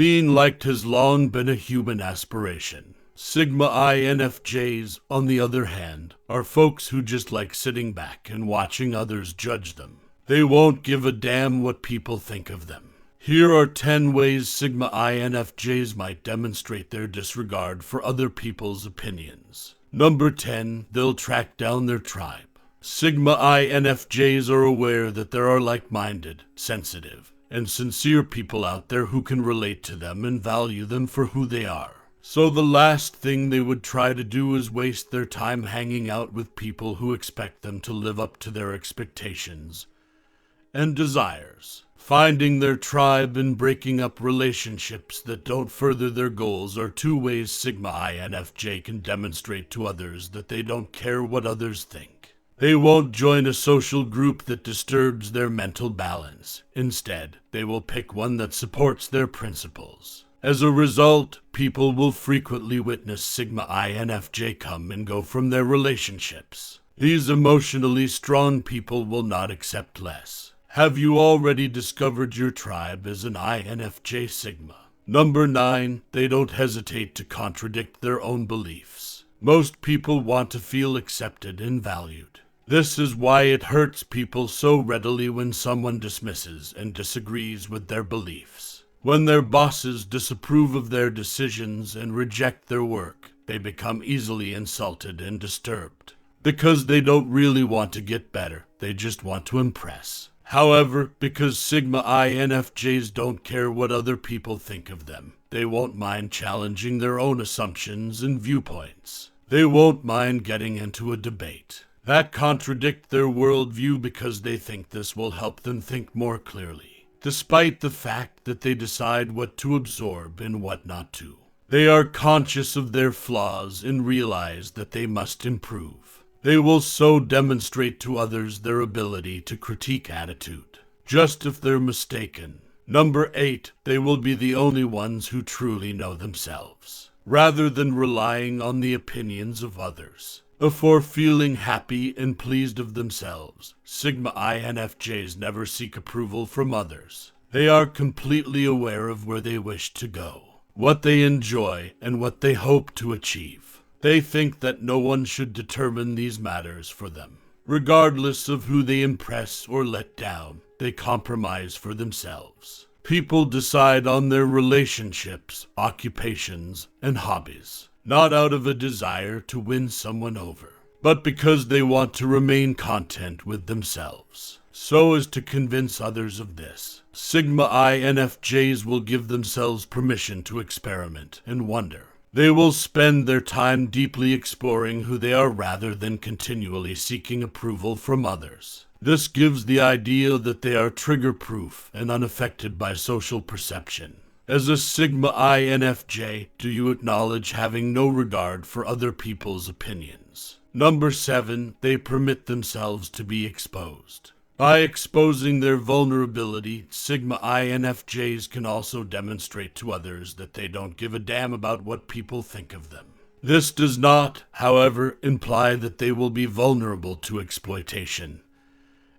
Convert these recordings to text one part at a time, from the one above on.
Being liked has long been a human aspiration. Sigma INFJs, on the other hand, are folks who just like sitting back and watching others judge them. They won't give a damn what people think of them. Here are 10 ways Sigma INFJs might demonstrate their disregard for other people's opinions. Number 10, they'll track down their tribe. Sigma INFJs are aware that there are like-minded, sensitive, and sincere people out there who can relate to them and value them for who they are. So the last thing they would try to do is waste their time hanging out with people who expect them to live up to their expectations and desires. Finding their tribe and breaking up relationships that don't further their goals are 2 ways Sigma INFJ can demonstrate to others that they don't care what others think. They won't join a social group that disturbs their mental balance. Instead, they will pick one that supports their principles. As a result, people will frequently witness Sigma INFJ come and go from their relationships. These emotionally strong people will not accept less. Have you already discovered your tribe as an INFJ Sigma? Number 9, they don't hesitate to contradict their own beliefs. Most people want to feel accepted and valued. This is why it hurts people so readily when someone dismisses and disagrees with their beliefs. When their bosses disapprove of their decisions and reject their work, they become easily insulted and disturbed. Because they don't really want to get better, they just want to impress. However, because Sigma INFJs don't care what other people think of them, they won't mind challenging their own assumptions and viewpoints. They won't mind getting into a debate that contradict their worldview because they think this will help them think more clearly, despite the fact that they decide what to absorb and what not to. They are conscious of their flaws and realize that they must improve. They will so demonstrate to others their ability to critique attitude, just if they're mistaken. Number 8, they will be the only ones who truly know themselves, rather than relying on the opinions of others. Before feeling happy and pleased of themselves, Sigma INFJs never seek approval from others. They are completely aware of where they wish to go, what they enjoy, and what they hope to achieve. They think that no one should determine these matters for them. Regardless of who they impress or let down, they compromise for themselves. People decide on their relationships, occupations, and hobbies, not out of a desire to win someone over, but because they want to remain content with themselves, so as to convince others of this. Sigma INFJs will give themselves permission to experiment and wonder. They will spend their time deeply exploring who they are rather than continually seeking approval from others. This gives the idea that they are trigger-proof and unaffected by social perception. As a Sigma INFJ, do you acknowledge having no regard for other people's opinions? Number 7, they permit themselves to be exposed. By exposing their vulnerability, Sigma INFJs can also demonstrate to others that they don't give a damn about what people think of them. This does not, however, imply that they will be vulnerable to exploitation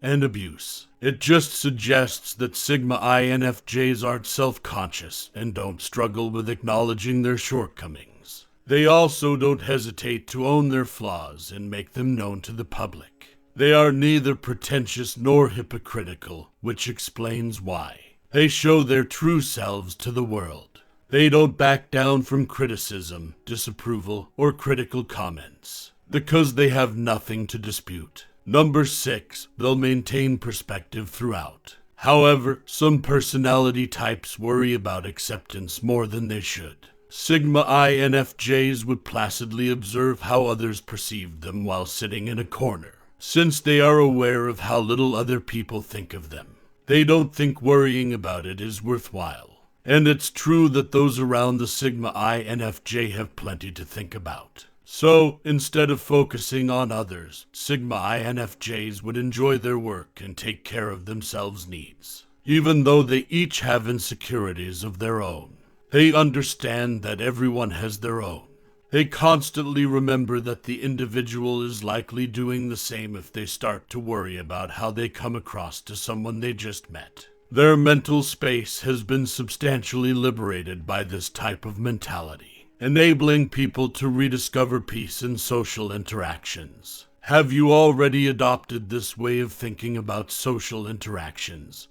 and abuse. It just suggests that Sigma INFJs aren't self-conscious and don't struggle with acknowledging their shortcomings. They also don't hesitate to own their flaws and make them known to the public. They are neither pretentious nor hypocritical, which explains why. They show their true selves to the world. They don't back down from criticism, disapproval, or critical comments, because they have nothing to dispute. Number 6, they'll maintain perspective throughout. However, some personality types worry about acceptance more than they should. Sigma INFJs would placidly observe how others perceive them while sitting in a corner, since they are aware of how little other people think of them. They don't think worrying about it is worthwhile. And it's true that those around the Sigma INFJ have plenty to think about. So, instead of focusing on others, Sigma INFJs would enjoy their work and take care of themselves' needs. Even though they each have insecurities of their own, they understand that everyone has their own. They constantly remember that the individual is likely doing the same if they start to worry about how they come across to someone they just met. Their mental space has been substantially liberated by this type of mentality, enabling people to rediscover peace in social interactions. Have you already adopted this way of thinking about social interactions?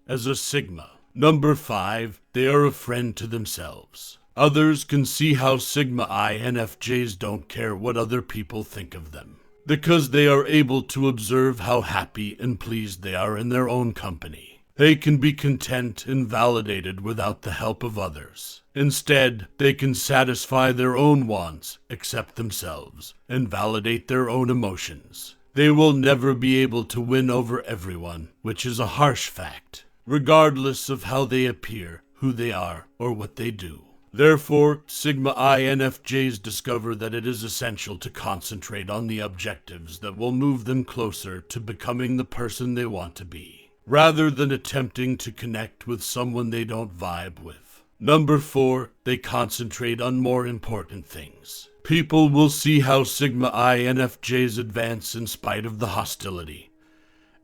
As a Sigma. Number 5, they are a friend to themselves. Others can see how Sigma INFJs don't care what other people think of them, because they are able to observe how happy and pleased they are in their own company. They can be content and validated without the help of others. Instead, they can satisfy their own wants, accept themselves, and validate their own emotions. They will never be able to win over everyone, which is a harsh fact, regardless of how they appear, who they are, or what they do. Therefore, Sigma INFJs discover that it is essential to concentrate on the objectives that will move them closer to becoming the person they want to be, rather than attempting to connect with someone they don't vibe with. Number 4, they concentrate on more important things. People will see how Sigma INFJs advance in spite of the hostility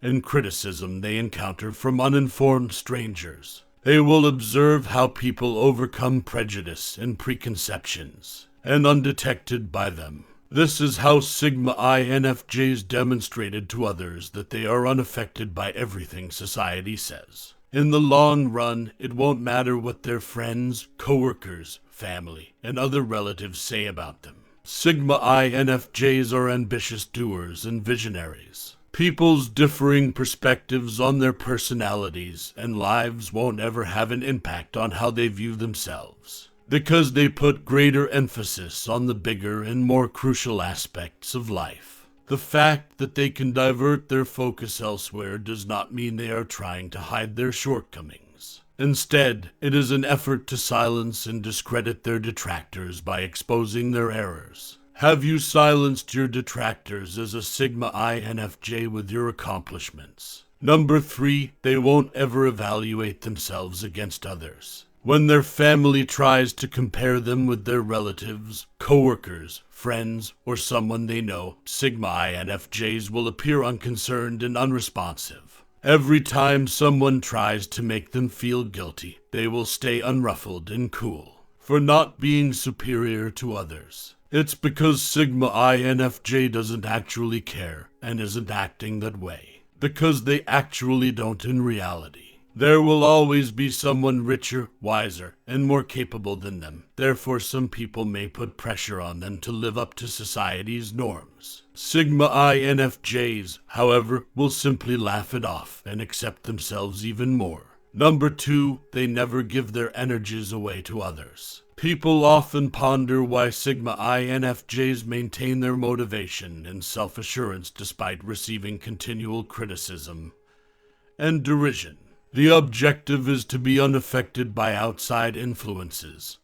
and criticism they encounter from uninformed strangers. They will observe how people overcome prejudice and preconceptions, and undetected by them. This is how Sigma INFJs demonstrated to others that they are unaffected by everything society says. In the long run, it won't matter what their friends, coworkers, family, and other relatives say about them. Sigma INFJs are ambitious doers and visionaries. People's differing perspectives on their personalities and lives won't ever have an impact on how they view themselves, because they put greater emphasis on the bigger and more crucial aspects of life. The fact that they can divert their focus elsewhere does not mean they are trying to hide their shortcomings. Instead, it is an effort to silence and discredit their detractors by exposing their errors. Have you silenced your detractors as a Sigma INFJ with your accomplishments? Number 3, they won't ever evaluate themselves against others. When their family tries to compare them with their relatives, coworkers, friends, or someone they know, Sigma INFJs will appear unconcerned and unresponsive. Every time someone tries to make them feel guilty, they will stay unruffled and cool for not being superior to others. It's because Sigma INFJ doesn't actually care and isn't acting that way, because they actually don't in reality. There will always be someone richer, wiser, and more capable than them. Therefore, some people may put pressure on them to live up to society's norms. Sigma INFJs, however, will simply laugh it off and accept themselves even more. Number 2, they never give their energies away to others. People often ponder why Sigma INFJs maintain their motivation and self-assurance despite receiving continual criticism and derision. The objective is to be unaffected by outside influences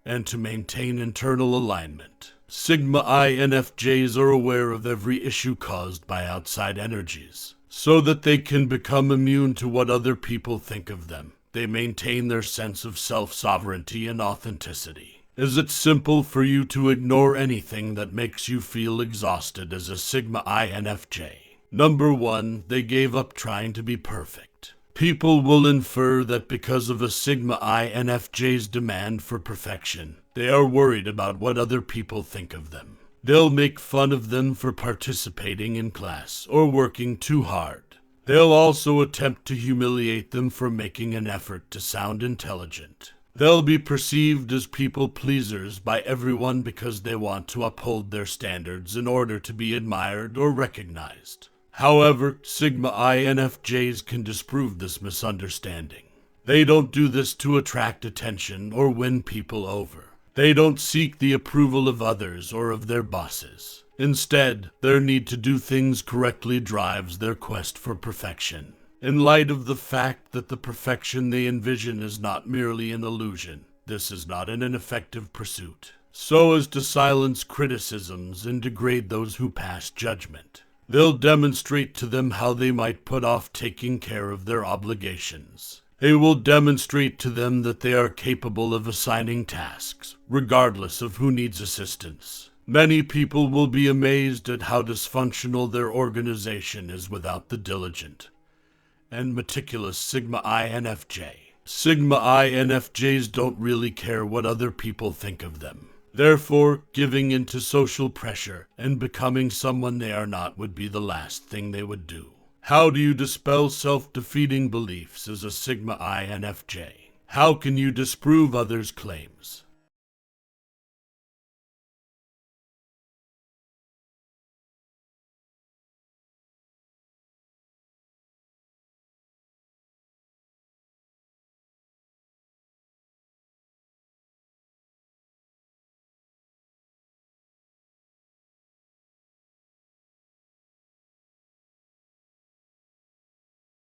and to maintain internal alignment. Sigma INFJs are aware of every issue caused by outside energies, so that they can become immune to what other people think of them. They maintain their sense of self-sovereignty and authenticity. Is it simple for you to ignore anything that makes you feel exhausted as a Sigma INFJ? Number 1, they gave up trying to be perfect. People will infer that because of a Sigma INFJ's demand for perfection, they are worried about what other people think of them. They'll make fun of them for participating in class or working too hard. They'll also attempt to humiliate them for making an effort to sound intelligent. They'll be perceived as people pleasers by everyone because they want to uphold their standards in order to be admired or recognized. However, Sigma INFJs can disprove this misunderstanding. They don't do this to attract attention or win people over. They don't seek the approval of others or of their bosses. Instead, their need to do things correctly drives their quest for perfection. In light of the fact that the perfection they envision is not merely an illusion, this is not an ineffective pursuit, so as to silence criticisms and degrade those who pass judgment. They'll demonstrate to them how they might put off taking care of their obligations. They will demonstrate to them that they are capable of assigning tasks, regardless of who needs assistance. Many people will be amazed at how dysfunctional their organization is without the diligent and meticulous Sigma INFJ. Sigma INFJs don't really care what other people think of them. Therefore, giving in to social pressure and becoming someone they are not would be the last thing they would do. How do you dispel self-defeating beliefs as a Sigma INFJ? How can you disprove others' claims?